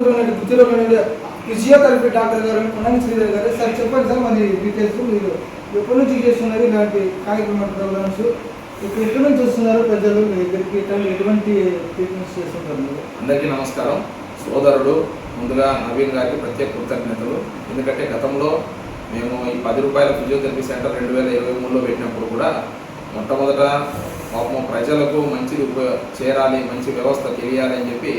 Physiotherapy doctor గారు కొనంగి శ్రీధర్ గారు. Sir చెప్పండి సార్, మరి డీటెయిల్స్ మీరు ఎప్పటి నుంచి చేస్తున్నారు ఇలాంటి కార్యక్రమ ప్రోగ్రామ్స్? ఇప్పుడు ఎక్కడి నుంచి వస్తున్నారు ప్రజలు మీ దగ్గరికి? ఎటువంటి ట్రీట్మెంట్స్ చేస్తుంటారు మీరు? అందరికీ నమస్కారం. సోదరుడు ముందుగా నవీన్ గారికి ప్రత్యేక కృతజ్ఞతలు. ఎందుకంటే గతంలో మేము ఈ 10 రూపాయల ఫిజియోథెరపీ సెంటర్ 2023లో పెట్టినప్పుడు కూడా మొట్టమొదట పాపం ప్రజలకు మంచిది చేరాలి, మంచి వ్యవస్థ తెలియాలి అని చెప్పి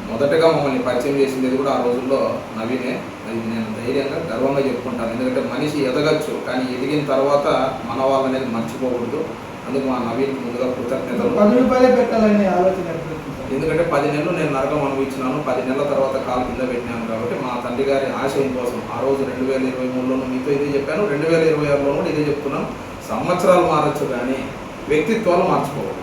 మొదటగా మమ్మల్ని పరిచయం చేసింది కూడా ఆ రోజుల్లో నవీనే. అది నేను ధైర్యంగా గర్వంగా చెప్పుకుంటాను. ఎందుకంటే మనిషి ఎదగచ్చు, కానీ ఎదిగిన తర్వాత మన వాళ్ళనేది మర్చిపోకూడదు. అందుకు మా నవీన్ ముందుగా కృతజ్ఞతలు. 10 రూపాయలే పెట్టాలనే ఆలోచన. ఎందుకంటే 10 నెలలు నేను నరకం అనుభవించినాను, 10 నెలల తర్వాత కాలు కింద పెట్టినాను. కాబట్టి మా తండ్రి గారి ఆశయం కోసం ఆ రోజు 2023లోనూ మీతో ఇదే చెప్పాను, 2026లోనూ ఇదే చెప్తున్నాను. సంవత్సరాలు మారచ్చు కానీ వ్యక్తిత్వాలు మార్చుకోవాలి.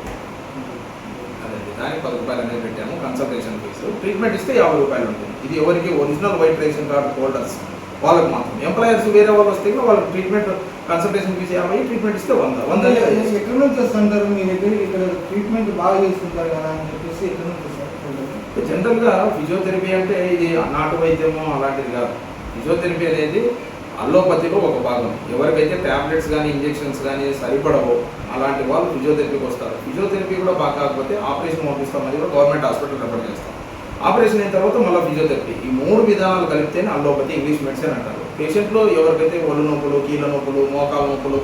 అదండి, దానికి 10 రూపాయలు అనేది పెట్టాము. కన్సల్టేషన్ ఫీజు, ట్రీట్మెంట్ ఇస్తే 50 రూపాయలు ఉంటుంది. ఇది ఎవరికి? Original white ration card holders వాళ్ళకి మాత్రం. ఎంప్లాయర్స్ వేరే వాళ్ళు వస్తే వాళ్ళకి ట్రీట్మెంట్ కన్సల్టేషన్ ఫీజు 50, ట్రీట్మెంట్ ఇస్తే 100. ఎక్కడి నుంచి వస్తుంటారు మీ దగ్గర? ఇక్కడ ట్రీట్మెంట్ బాగా చేస్తుంటారు కదా అని చెప్పేసి ఎక్కడి నుంచి వస్తారు? జనరల్గా ఫిజియోథెరపీ అంటే ఇది నాటు వైద్యము అలాంటిది కాదు. ఫిజియోథెరపీ అనేది అల్లోపతిలో ఒక భాగం. ఎవరికైతే ట్యాబ్లెట్స్ కానీ ఇంజెక్షన్స్ కానీ సరిపడవో అలాంటి వాళ్ళు ఫిజియోథెరపీకి వస్తారు. ఫిజియోథెరపీ కూడా బాగా కాకపోతే ఆపరేషన్ పంపిస్తామని కూడా గవర్నమెంట్ హాస్పిటల్ రెఫర్ చేస్తాం. ఆపరేషన్ అయిన తర్వాత మళ్ళీ ఫిజియోథెరపీ. ఈ 3 విధానాలు కలిపితేనే అల్లోపతి, ఇంగ్లీష్ మెడిసిన్ అంటారు. పేషెంట్లో ఎవరికైతే ఒళ్ళు నొప్పులు, కీళ్ళ నొప్పులు, మోకాల నొప్పులు,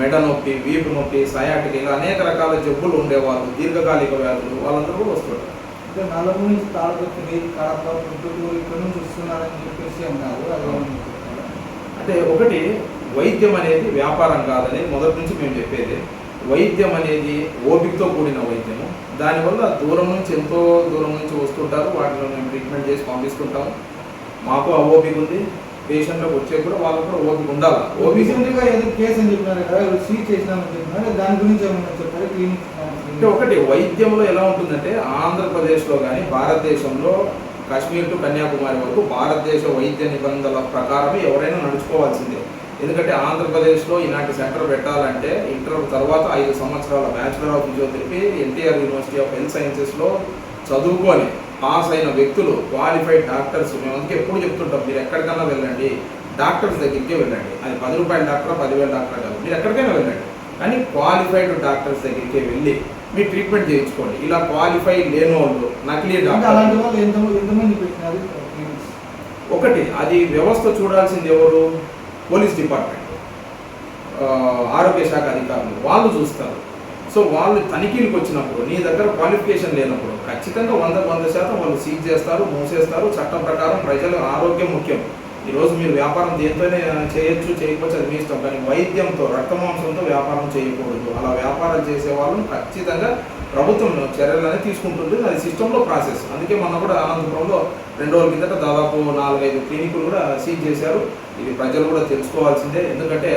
మెడ నొప్పి, వీపు నొప్పి, సయాటిక్ ఇలా అనేక రకాల జబ్బులు ఉండేవాళ్ళు, దీర్ఘకాలిక వ్యాధులు వాళ్ళందరూ కూడా వస్తుంటారు. అంటే నలుగు నుంచి తాళపత్రి, కడప, పుట్టూరు ఇక్కడ నుంచి వస్తున్నారని చెప్పేసి అన్నారు. అంటే ఒకటి, వైద్యం అనేది వ్యాపారం కాదని మొదటి నుంచి మేము చెప్పేది. వైద్యం అనేది ఓపికతో కూడిన వైద్యము. దానివల్ల దూరం నుంచి, ఎంతో దూరం నుంచి వస్తుంటారు. వాటిలో మేము ట్రీట్మెంట్ చేసి పంపిస్తుంటాము. మాకు ఆ ఓపిక ఉంది. పేషెంట్లకు వచ్చే కూడా వాళ్ళకు కూడా ఓపిక ఉండాలి. రీసెంట్గా ఏదో కేసు అని చెప్పినారు కదా, సీజ్ చేసినామని చెప్పినారు, దాని గురించి ఏమన్నా చెప్పారు? క్లినిక్ అంటే ఒకటి, వైద్యంలో ఎలా ఉంటుందంటే ఆంధ్రప్రదేశ్లో కానీ భారతదేశంలో కాశ్మీర్ టు కన్యాకుమారి వరకు భారతదేశ వైద్య నిబంధనల ప్రకారం ఎవరైనా నడుచుకోవాల్సిందే. ఎందుకంటే ఆంధ్రప్రదేశ్లో ఇలాంటి సెంటర్ పెట్టాలంటే ఇంటర్ తర్వాత 5 సంవత్సరాల bachelor of physiotherapy NTR university of health సైన్సెస్లో చదువుకొని పాస్ అయిన వ్యక్తులు, క్వాలిఫైడ్ డాక్టర్స్. మేము అందుకే ఎప్పుడు చెప్తుంటాం, మీరు ఎక్కడికైనా వెళ్ళండి, డాక్టర్స్ దగ్గరికి వెళ్ళండి. అది 10 రూపాయల డాక్టర్, 10,000 డాక్టర్ కాదు, మీరు ఎక్కడికైనా వెళ్ళండి. కానీ క్వాలిఫైడ్ డాక్టర్స్ దగ్గరికి వెళ్ళి మీరు ట్రీట్మెంట్ చేయించుకోండి. ఇలా క్వాలిఫై లేని వాళ్ళు, నకిలీ డాక్టర్, అలాంటి వాళ్ళు ఎంతమంది పెట్టినారు? ఒకటి, అది వ్యవస్థ చూడాల్సింది ఎవరు? పోలీస్ డిపార్ట్మెంట్, ఆరోగ్య శాఖ అధికారులు వాళ్ళు చూస్తారు. సో వాళ్ళు తనిఖీలకు వచ్చినప్పుడు నీ దగ్గర క్వాలిఫికేషన్ లేనప్పుడు ఖచ్చితంగా 100% వాళ్ళు సీజ్ చేస్తారు, మూసేస్తారు. చట్టం ప్రకారం ప్రజల ఆరోగ్యం ముఖ్యం. ఈరోజు మీరు వ్యాపారం దేంతోనే చేయొచ్చు, చేయకపోవచ్చు, అది మీ ఇష్టం. కానీ వైద్యంతో, రక్తమాంసంతో వ్యాపారం చేయకూడదు. అలా వ్యాపారం చేసే వాళ్ళని ఖచ్చితంగా ప్రభుత్వం చర్యలు అనేది తీసుకుంటుంది. అది సిస్టంలో ప్రాసెస్. అందుకే మొన్న కూడా అనంతపురంలో 2 రోజుల కిందట దాదాపు 4-5 క్లినికులు కూడా సీజ్ చేశారు. ఇది ప్రజలు కూడా తెలుసుకోవాల్సిందే. ఎందుకంటే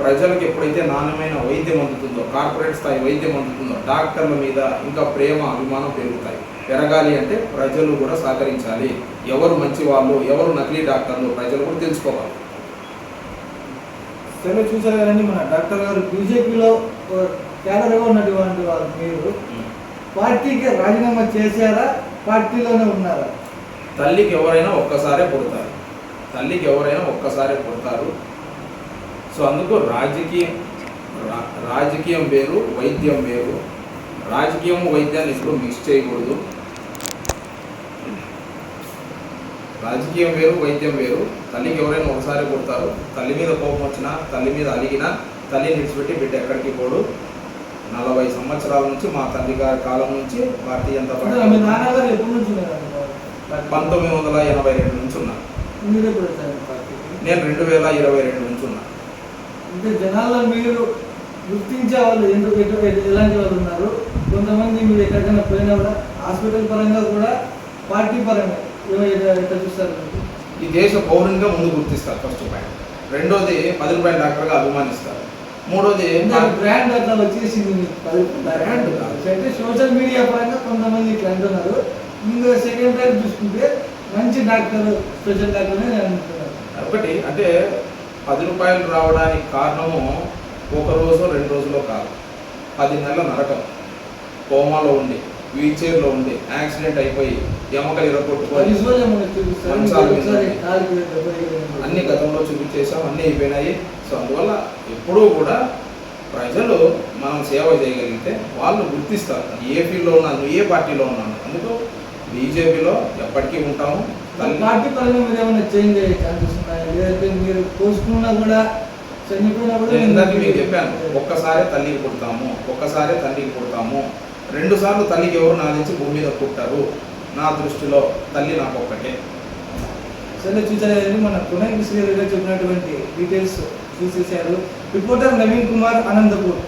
ప్రజలకు ఎప్పుడైతే నాణ్యమైన వైద్యం అందుతుందో, కార్పొరేట్ స్థాయి వైద్యం అందుతుందో, డాక్టర్ల మీద ఇంకా ప్రేమ, అభిమానం పెరుగుతాయి. పెరగాలి అంటే ప్రజలు కూడా సహకరించాలి. ఎవరు మంచి వాళ్ళు, ఎవరు నకిలీ డాక్టర్లు ప్రజలు కూడా తెలుసుకోవాలి. సరే, చూసారు కదండి మన డాక్టర్ గారు బీజేపీలో క్యాడర్గా ఉన్నటువంటి వాళ్ళు. మీరు పార్టీకి రాజీనామా చేశారా? పార్టీలోనే ఉన్నారా? తల్లికి ఎవరైనా ఒక్కసారే పుడతారు. తల్లికి ఎవరైనా ఒక్కసారే పుడతారు. సో అందుకు రాజకీయం వేరు, వైద్యం వేరు. రాజకీయం వైద్యాన్ని ఇప్పుడు మిక్స్ చేయకూడదు. రాజకీయం వేరు, వైద్యం వేరు. తల్లికి ఎవరైనా ఒకసారి పుడతారు. తల్లి మీద కోపం వచ్చినా, తల్లి మీద అలిగినా, తల్లిని విడిచిపెట్టి బిడ్డ ఎక్కడికి పోడు. 40 సంవత్సరాల నుంచి మా తండ్రి గారి కాలం నుంచి భారతీయ జనతా పార్టీ 1982 నుంచి ఉన్నా. నేను 2022 నుంచి ఉన్నా. అంటే జనాల్లో మీరు గుర్తించే వాళ్ళు ఎలాంటి వాళ్ళు ఉన్నారు? కొంతమంది మీరు ఎక్కడికైనా పోయినా కూడా హాస్పిటల్ పరంగా కూడా, పార్టీ పరంగా ఎట్లా చూస్తారు? ఈ దేశ పౌరునిగా ముందు గుర్తిస్తారు ఫస్ట్ పాయింట్. రెండోది 10 రూపాయల డాక్టర్గా అభిమానిస్తారు. మూడోది బ్రాండ్ అట్లా వచ్చేసింది. బ్రాండ్ అంటే సోషల్ మీడియా పరంగా కొంతమంది ఇట్లా అంటున్నారు. ఇంకా సెకండ్ టైం చూసుకుంటే మంచి డాక్టర్, స్పెషల్ డాక్టర్ అని అంటున్నారు. ఒకటి అంటే 10 రూపాయలు రావడానికి కారణము 1 రోజు 2 రోజులో కాదు, 10 నెలల నరకం, కోమాలో ఉండి వీల్ చైర్లో ఉండి యాక్సిడెంట్ అయిపోయి ఎమకలు ఇరగొట్టుకొని విజువల్ ఏమైనా చూపిస్తారు మంచాల మీద ఒకసారి ఉండి. కాలుకి దెబ్బ తగిలింది. అన్ని గతంలో చూపించేసాం, అన్నీ అయిపోయినాయి. సో అందువల్ల ఎప్పుడూ కూడా ప్రజలు మనం సేవ చేయగలిగితే వాళ్ళు గుర్తిస్తారు ఏ ఫీల్డ్లో ఉన్నాను, ఏ పార్టీలో ఉన్నాను. అందుకు బీజేపీలో ఎప్పటికీ ఉంటాము. పార్టీ పరంగా మీరు ఏమైనా చేంజ్ అయ్యే ఛాన్సెస్ ఉన్నాయా? లేదంటే మీరు పోసుకున్నా కూడా చనిపోయినా కూడా నేను ఇందాక మీకు చెప్పాను, ఒక్కసారి తల్లికి పుడతాము, ఒక్కసారి తండ్రికి పుడతాము, 2 సార్లు తల్లికి ఎవరు నా నుంచి భూమి మీద పుట్టారు. నా దృష్టిలో తల్లి నాకు ఒక్కటే. సరే చూసారండి, మన పునః శ్రీధర్ గారు చెప్పినటువంటి డీటెయిల్స్ చూసేశారు. రిపోర్టర్ నవీన్ కుమార్, అనంతపూర్.